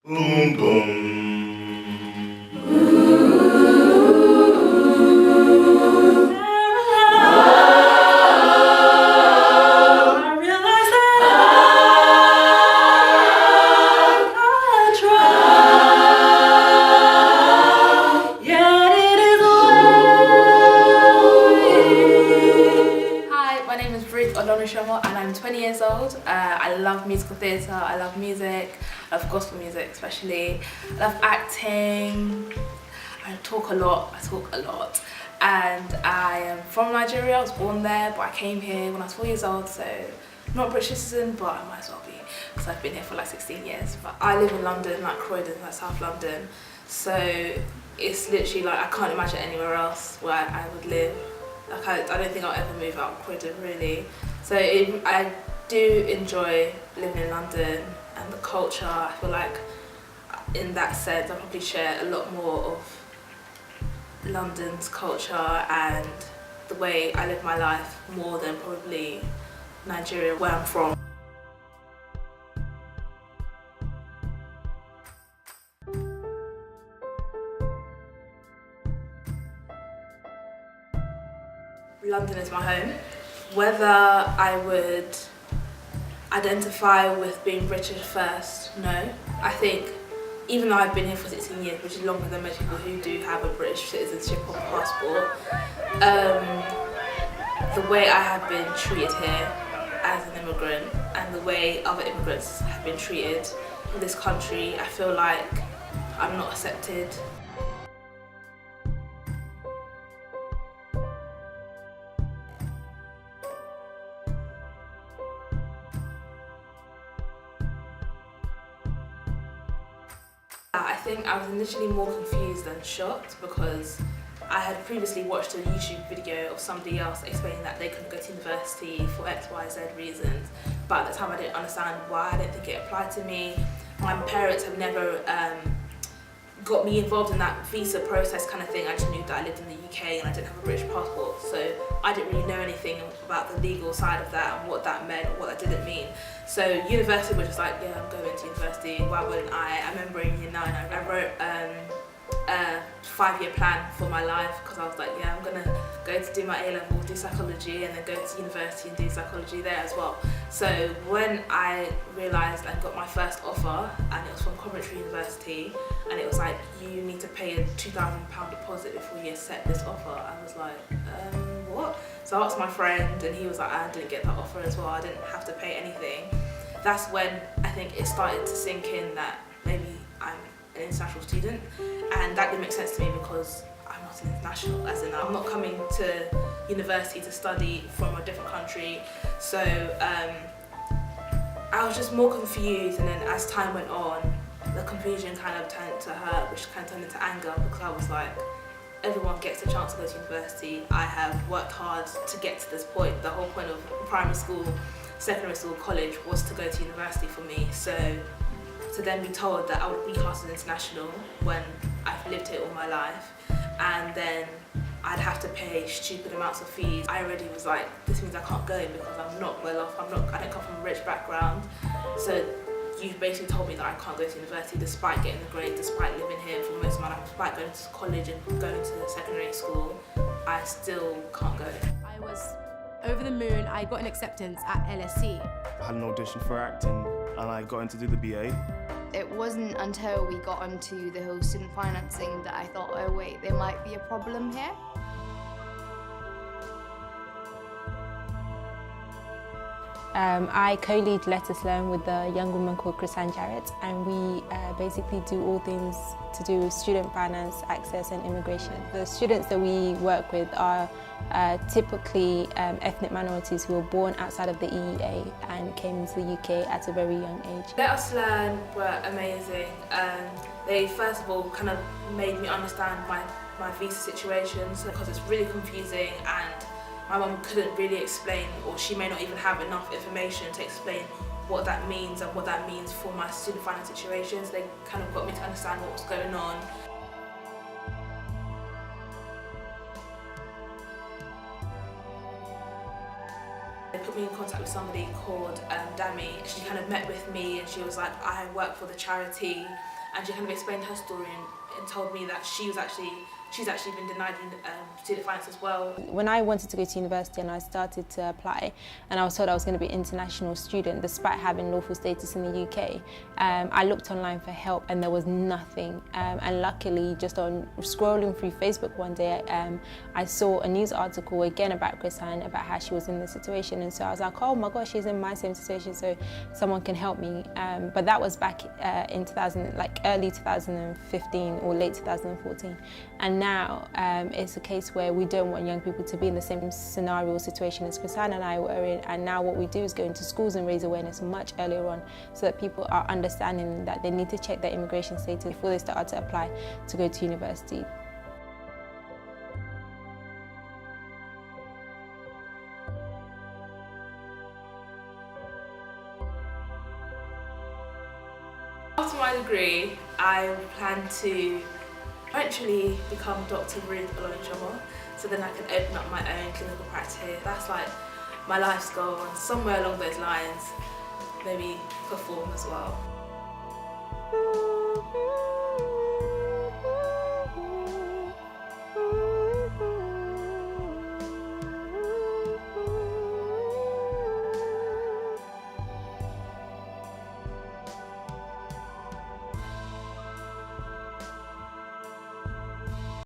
Boom boom. My name is Ruth and I'm 20 years old. I love musical theatre, I love music, I love gospel music especially. I love acting, I talk a lot, and I am from Nigeria. I was born there, but I came here when I was 4 years old, so I'm not a British citizen, but I might as well be because I've been here for like 16 years. But I live in London, like Croydon, like South London, so it's literally like I can't imagine anywhere else where I would live. Like I don't think I'll ever move out of Croydon really. So I do enjoy living in London and the culture. I feel like in that sense I probably share a lot more of London's culture and the way I live my life more than probably Nigeria, where I'm from. London is my home. Whether I would identify with being British first, no. I think even though I've been here for 16 years, which is longer than most people who do have a British citizenship or passport, the way I have been treated here as an immigrant and the way other immigrants have been treated in this country, I feel like I'm not accepted. I think I was initially more confused than shocked because I had previously watched a YouTube video of somebody else explaining that they couldn't go to university for X, Y, Z reasons, but at the time I didn't understand why. I didn't think it applied to me. My parents have never got me involved in that visa process kind of thing. I just knew that I lived in the UK and I didn't have a British passport, so I didn't really know anything about the legal side of that and what that meant or what that didn't mean. So university was just like, yeah, I'm going to university, why wouldn't I? I remember in year 9 I wrote a 5-year plan for my life because I was like, yeah, I'm gonna go to do my A-level, do psychology, and then go to university and do psychology there as well. So when I realised I got my first offer, and it was from Coventry University, and it was like, you need to pay a £2,000 deposit before you accept this offer, I was like, what? So I asked my friend, and he was like, I didn't get that offer as well, I didn't have to pay anything. That's when I think it started to sink in that maybe I'm an international student, and that didn't make sense to me because I'm not an international, as in I'm not coming to university to study from a different country. So I was just more confused, and then as time went on, the confusion kind of turned to hurt, which kind of turned into anger because I was like, everyone gets a chance to go to university. I have worked hard to get to this point. The whole point of primary school, secondary school, college was to go to university for me. So to then be told that I would be classed as international when I've lived here all my life, and then I'd have to pay stupid amounts of fees, I already was like, this means I can't go because I'm not well off, I don't come from a rich background. So you've basically told me that I can't go to university despite getting the grades, despite living here for most of my life, despite going to college and going to secondary school, I still can't go. I was over the moon. I got an acceptance at LSE. I had an audition for acting and I got in to do the BA. It wasn't until we got onto the whole student financing that I thought, oh wait, there might be a problem here. I co-lead Let Us Learn with a young woman called Chrisanne Jarrett, and we basically do all things to do with student finance, access and immigration. The students that we work with are typically ethnic minorities who were born outside of the EEA and came into the UK at a very young age. Let Us Learn were amazing. They first of all kind of made me understand my visa situation, because it's really confusing and my mum couldn't really explain, or she may not even have enough information to explain what that means and what that means for my student finance situations. They kind of got me to understand what was going on. They put me in contact with somebody called Dami. She kind of met with me and she was like, I work for the charity and she kind of explained her story and told me that she's actually been denied student finance as well. When I wanted to go to university and I started to apply, and I was told I was going to be an international student despite having lawful status in the UK, I looked online for help and there was nothing. And luckily, just on scrolling through Facebook one day, I saw a news article again about Chrisanne, about how she was in this situation, and so I was like, oh my gosh, she's in my same situation, so someone can help me. But that was back in early 2015 or late 2014. And now it's a case where we don't want young people to be in the same scenario or situation as Chrisanne and I were in, and now what we do is go into schools and raise awareness much earlier on so that people are understanding that they need to check their immigration status before they start to apply to go to university. After my degree, I plan to eventually become Dr. Ruth, so then I can open up my own clinical practice here. That's like my life's goal, and somewhere along those lines, maybe perform as well.